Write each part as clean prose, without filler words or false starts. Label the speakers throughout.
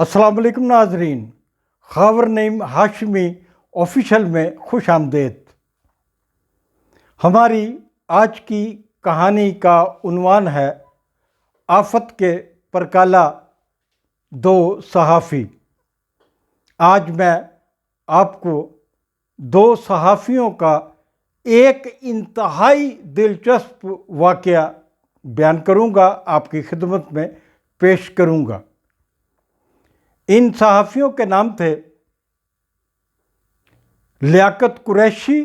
Speaker 1: السلام علیکم ناظرین، خاور نعیم ہاشمی آفیشل میں خوش آمدید۔ ہماری آج کی کہانی کا عنوان ہے آفت کے پرکالہ دو صحافی۔ آج میں آپ کو دو صحافیوں کا ایک انتہائی دلچسپ واقعہ بیان کروں گا، آپ کی خدمت میں پیش کروں گا۔ ان صحافیوں کے نام تھے لیاقت قریشی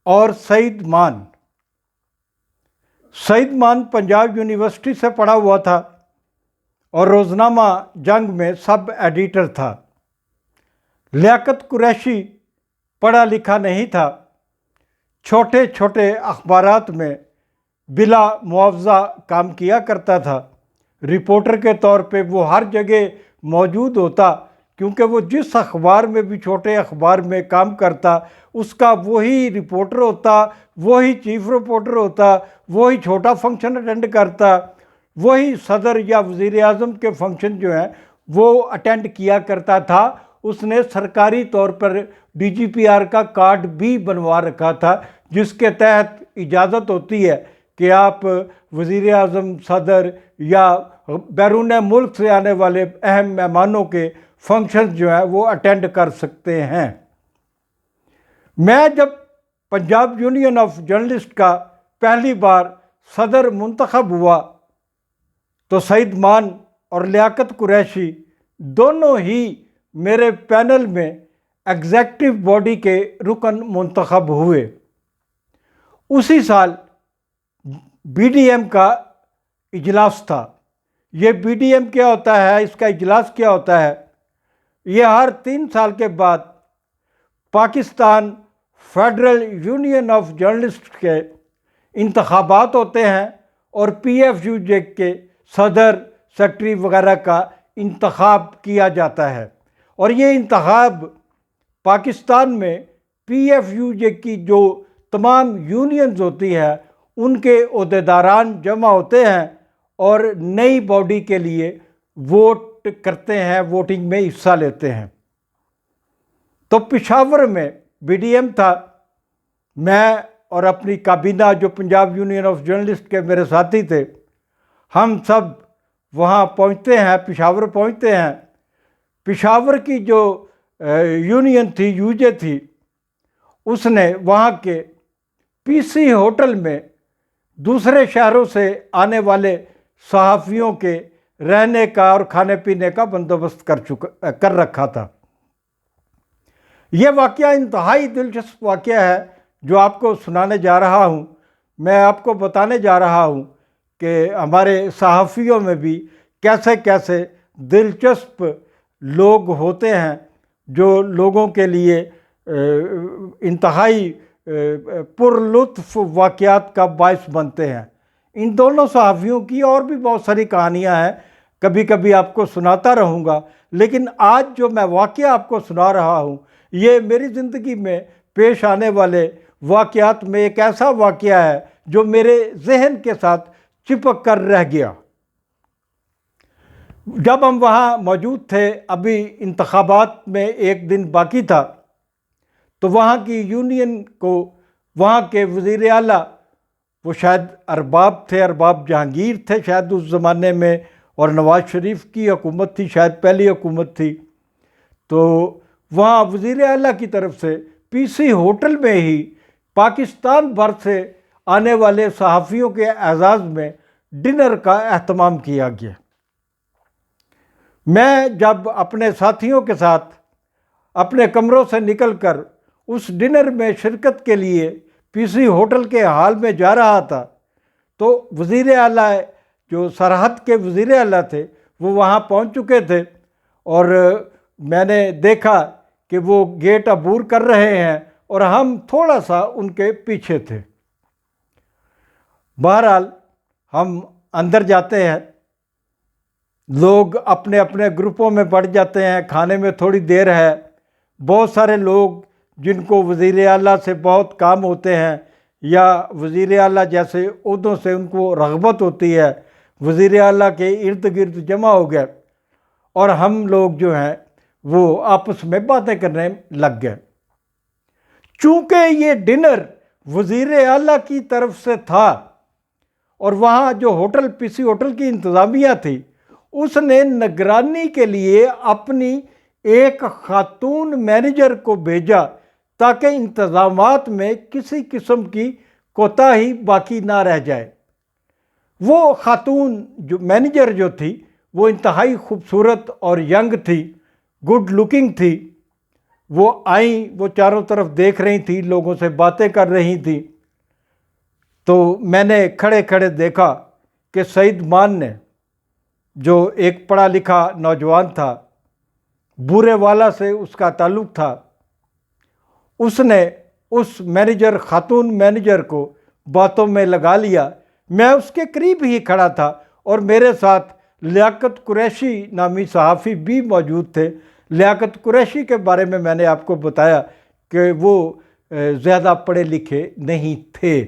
Speaker 1: اور سعید مان۔ سعید مان پنجاب یونیورسٹی سے پڑھا ہوا تھا اور روزنامہ جنگ میں سب ایڈیٹر تھا۔ لیاقت قریشی پڑھا لکھا نہیں تھا، چھوٹے چھوٹے اخبارات میں بلا معاوضہ کام کیا کرتا تھا۔ رپورٹر کے طور پہ وہ ہر جگہ موجود ہوتا، کیونکہ وہ جس اخبار میں بھی چھوٹے اخبار میں کام کرتا اس کا وہی رپورٹر ہوتا، وہی چیف رپورٹر ہوتا، وہی چھوٹا فنکشن اٹینڈ کرتا، وہی صدر یا وزیر اعظم کے فنکشن جو ہیں وہ اٹینڈ کیا کرتا تھا۔ اس نے سرکاری طور پر ڈی جی پی آر کا کارڈ بھی بنوا رکھا تھا، جس کے تحت اجازت ہوتی ہے کہ آپ وزیر اعظم، صدر یا بیرون ملک سے آنے والے اہم مہمانوں کے فنکشن جو ہیں وہ اٹینڈ کر سکتے ہیں۔ میں جب پنجاب یونین آف جرنلسٹ کا پہلی بار صدر منتخب ہوا تو سعید مان اور لیاقت قریشی دونوں ہی میرے پینل میں ایگزیکٹو باڈی کے رکن منتخب ہوئے۔ اسی سال بی ڈی ایم کا اجلاس تھا۔ یہ بی ڈی ایم کیا ہوتا ہے، اس کا اجلاس کیا ہوتا ہے؟ یہ ہر 3 سال کے بعد Pakistan federal union of journalist کے انتخابات ہوتے ہیں اور پی ایف یو جے کے صدر، سیکرٹری وغیرہ کا انتخاب کیا جاتا ہے۔ اور یہ انتخاب پاکستان میں پی ایف یو جے کی جو تمام یونینز ہوتی ہے ان کے عہدیداران جمع ہوتے ہیں اور نئی باڈی کے لیے ووٹ کرتے ہیں، ووٹنگ میں حصہ لیتے ہیں۔ تو پشاور میں بی ڈی ایم تھا۔ میں اور اپنی کابینہ جو پنجاب یونین آف جرنلسٹ کے میرے ساتھی تھے، ہم سب وہاں پہنچتے ہیں، پشاور پہنچتے ہیں۔ پشاور کی جو یونین تھی، یو جے تھی، اس نے وہاں کے پی سی ہوٹل میں دوسرے شہروں سے آنے والے صحافیوں کے رہنے کا اور کھانے پینے کا بندوبست کر رکھا تھا۔ یہ واقعہ انتہائی دلچسپ واقعہ ہے جو آپ کو سنانے جا رہا ہوں۔ میں آپ کو بتانے جا رہا ہوں کہ ہمارے صحافیوں میں بھی کیسے کیسے دلچسپ لوگ ہوتے ہیں جو لوگوں کے لیے انتہائی پر لطف واقعات کا باعث بنتے ہیں۔ ان دونوں صحافیوں کی اور بھی بہت ساری کہانیاں ہیں، کبھی کبھی آپ کو سناتا رہوں گا، لیکن آج جو میں واقعہ آپ کو سنا رہا ہوں یہ میری زندگی میں پیش آنے والے واقعات میں ایک ایسا واقعہ ہے جو میرے ذہن کے ساتھ چپک کر رہ گیا۔ جب ہم وہاں موجود تھے، ابھی انتخابات میں ایک دن باقی تھا، تو وہاں کی یونین کو وہاں کے وزیر اعلیٰ، وہ شاید ارباب تھے، ارباب جہانگیر تھے شاید اس زمانے میں، اور نواز شریف کی حکومت تھی، شاید پہلی حکومت تھی، تو وہاں وزیر اعلیٰ کی طرف سے پی سی ہوٹل میں ہی پاکستان بھر سے آنے والے صحافیوں کے اعزاز میں ڈنر کا اہتمام کیا گیا۔ میں جب اپنے ساتھیوں کے ساتھ اپنے کمروں سے نکل کر اس ڈنر میں شرکت کے لیے پی سی ہوٹل کے ہال میں جا رہا تھا تو وزیر اعلیٰ، جو سرحد کے وزیر اعلیٰ تھے، وہ وہاں پہنچ چکے تھے اور میں نے دیکھا کہ وہ گیٹ عبور کر رہے ہیں اور ہم تھوڑا سا ان کے پیچھے تھے۔ بہرحال ہم اندر جاتے ہیں، لوگ اپنے اپنے گروپوں میں بڑھ جاتے ہیں، کھانے میں تھوڑی دیر ہے۔ بہت سارے لوگ جن کو وزیر اعلیٰ سے بہت کام ہوتے ہیں یا وزیر اعلیٰ جیسے عہدوں سے ان کو رغبت ہوتی ہے، وزیر اعلیٰ کے ارد گرد جمع ہو گئے اور ہم لوگ جو ہیں وہ آپس میں باتیں کرنے لگ گئے۔ چونکہ یہ ڈنر وزیر اعلیٰ کی طرف سے تھا اور وہاں جو ہوٹل پی سی ہوٹل کی انتظامیہ تھی اس نے نگرانی کے لیے اپنی ایک خاتون مینیجر کو بھیجا تاکہ انتظامات میں کسی قسم کی کوتاہی باقی نہ رہ جائے۔ وہ خاتون جو مینیجر جو تھی وہ انتہائی خوبصورت اور ینگ تھی، گڈ لکنگ تھی۔ وہ آئیں، وہ چاروں طرف دیکھ رہی تھی، لوگوں سے باتیں کر رہی تھی، تو میں نے کھڑے کھڑے دیکھا کہ سعید مان نے، جو ایک پڑھا لکھا نوجوان تھا، بورے والا سے اس کا تعلق تھا، اس نے اس مینیجر، خاتون مینیجر کو باتوں میں لگا لیا۔ میں اس کے قریب ہی کھڑا تھا اور میرے ساتھ لیاقت قریشی نامی صحافی بھی موجود تھے۔ لیاقت قریشی کے بارے میں نے آپ کو بتایا کہ وہ زیادہ پڑھے لکھے نہیں تھے،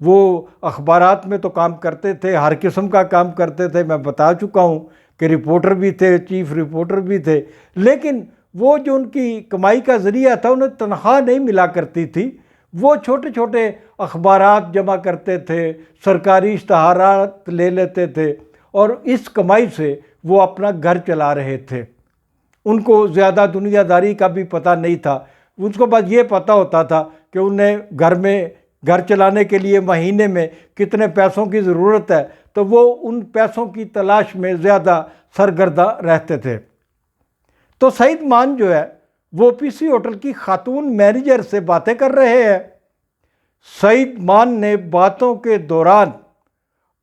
Speaker 1: وہ اخبارات میں تو کام کرتے تھے، ہر قسم کا کام کرتے تھے، میں بتا چکا ہوں کہ رپورٹر بھی تھے، چیف رپورٹر بھی تھے، لیکن وہ جو ان کی کمائی کا ذریعہ تھا انہیں تنخواہ نہیں ملا کرتی تھی۔ وہ چھوٹے چھوٹے اخبارات جمع کرتے تھے، سرکاری اشتہارات لے لیتے تھے اور اس کمائی سے وہ اپنا گھر چلا رہے تھے۔ ان کو زیادہ دنیا داری کا بھی پتہ نہیں تھا، اس کو بس یہ پتہ ہوتا تھا کہ انہیں گھر چلانے کے لیے مہینے میں کتنے پیسوں کی ضرورت ہے، تو وہ ان پیسوں کی تلاش میں زیادہ سرگرداں رہتے تھے۔ تو سعید مان جو ہے وہ پی سی ہوٹل کی خاتون مینیجر سے باتیں کر رہے ہیں۔ سعید مان نے باتوں کے دوران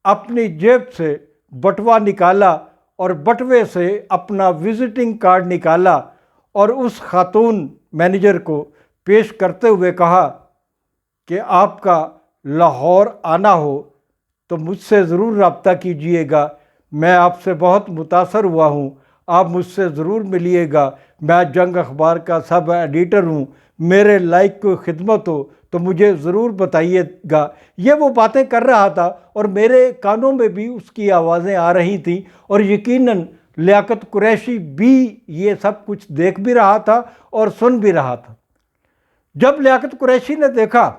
Speaker 1: اپنی جیب سے بٹوا نکالا اور بٹوے سے اپنا وزٹنگ کارڈ نکالا اور اس خاتون مینیجر کو پیش کرتے ہوئے کہا کہ آپ کا لاہور آنا ہو تو مجھ سے ضرور رابطہ کیجئے گا، میں آپ سے بہت متاثر ہوا ہوں، آپ مجھ سے ضرور ملیے گا، میں جنگ اخبار کا سب ایڈیٹر ہوں، میرے لائق کوئی خدمت ہو تو مجھے ضرور بتائیے گا۔ یہ وہ باتیں کر رہا تھا اور میرے کانوں میں بھی اس کی آوازیں آ رہی تھیں اور یقیناً لیاقت قریشی بھی یہ سب کچھ دیکھ بھی رہا تھا اور سن بھی رہا تھا۔ جب لیاقت قریشی نے دیکھا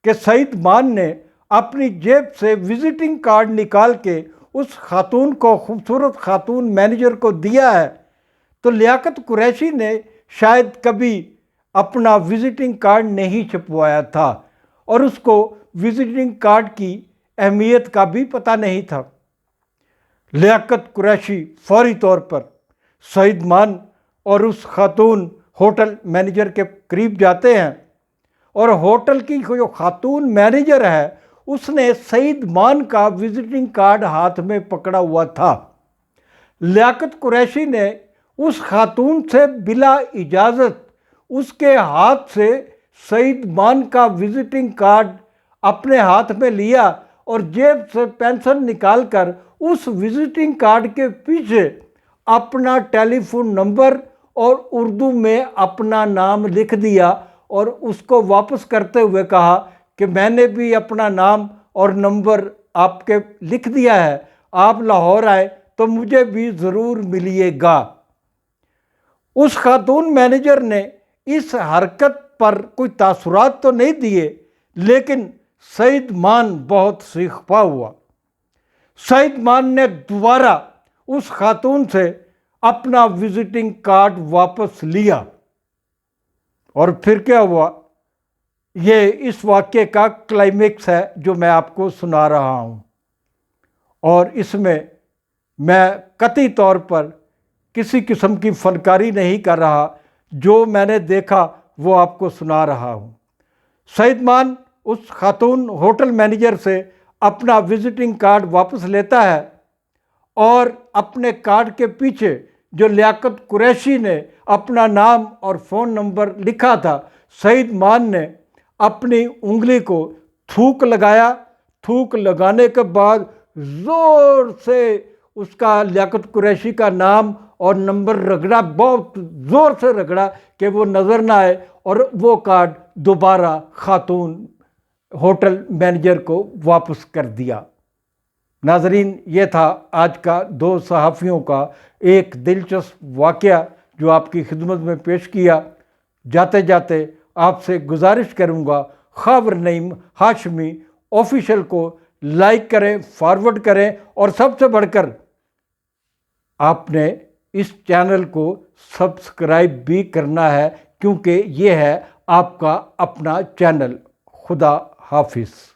Speaker 1: کہ سعید مان نے اپنی جیب سے وزٹنگ کارڈ نکال کے اس خاتون کو، خوبصورت خاتون مینیجر کو دیا ہے، تو لیاقت قریشی نے شاید کبھی اپنا وزٹنگ کارڈ نہیں چھپوایا تھا اور اس کو وزٹنگ کارڈ کی اہمیت کا بھی پتہ نہیں تھا۔ لیاقت قریشی فوری طور پر سعید مان اور اس خاتون ہوٹل مینیجر کے قریب جاتے ہیں اور ہوٹل کی جو خاتون مینیجر ہے اس نے سعید مان کا وزٹنگ کارڈ ہاتھ میں پکڑا ہوا تھا۔ لیاقت قریشی نے اس خاتون سے بلا اجازت اس کے ہاتھ سے سعید مان کا وزٹنگ کارڈ اپنے ہاتھ میں لیا اور جیب سے پینسل نکال کر اس وزٹنگ کارڈ کے پیچھے اپنا ٹیلی فون نمبر اور اردو میں اپنا نام لکھ دیا اور اس کو واپس کرتے ہوئے کہا کہ میں نے بھی اپنا نام اور نمبر آپ کے لکھ دیا ہے، آپ لاہور آئے تو مجھے بھی ضرور ملیے گا۔ اس خاتون مینیجر نے اس حرکت پر کوئی تاثرات تو نہیں دیے، لیکن سعید مان بہت سیخپا ہوا۔ سعید مان نے دوبارہ اس خاتون سے اپنا وزٹنگ کارڈ واپس لیا اور پھر کیا ہوا، یہ اس واقعے کا کلائمیکس ہے جو میں آپ کو سنا رہا ہوں، اور اس میں میں قطعی طور پر کسی قسم کی فنکاری نہیں کر رہا، جو میں نے دیکھا وہ آپ کو سنا رہا ہوں۔ سعید مان اس خاتون ہوٹل مینیجر سے اپنا وزٹنگ کارڈ واپس لیتا ہے اور اپنے کارڈ کے پیچھے جو لیاقت قریشی نے اپنا نام اور فون نمبر لکھا تھا، سعید مان نے اپنی انگلی کو تھوک لگایا، تھوک لگانے کے بعد زور سے اس کا لیاقت قریشی کا نام اور نمبر رگڑا، بہت زور سے رگڑا کہ وہ نظر نہ آئے، اور وہ کارڈ دوبارہ خاتون ہوٹل مینیجر کو واپس کر دیا۔ ناظرین، یہ تھا آج کا دو صحافیوں کا ایک دلچسپ واقعہ جو آپ کی خدمت میں پیش کیا۔ جاتے جاتے آپ سے گزارش کروں گا، خاور نعیم ہاشمی آفیشیل کو لائک کریں، فارورڈ کریں، اور سب سے بڑھ کر آپ نے اس چینل کو سبسکرائب بھی کرنا ہے، کیونکہ یہ ہے آپ کا اپنا چینل۔ خدا حافظ۔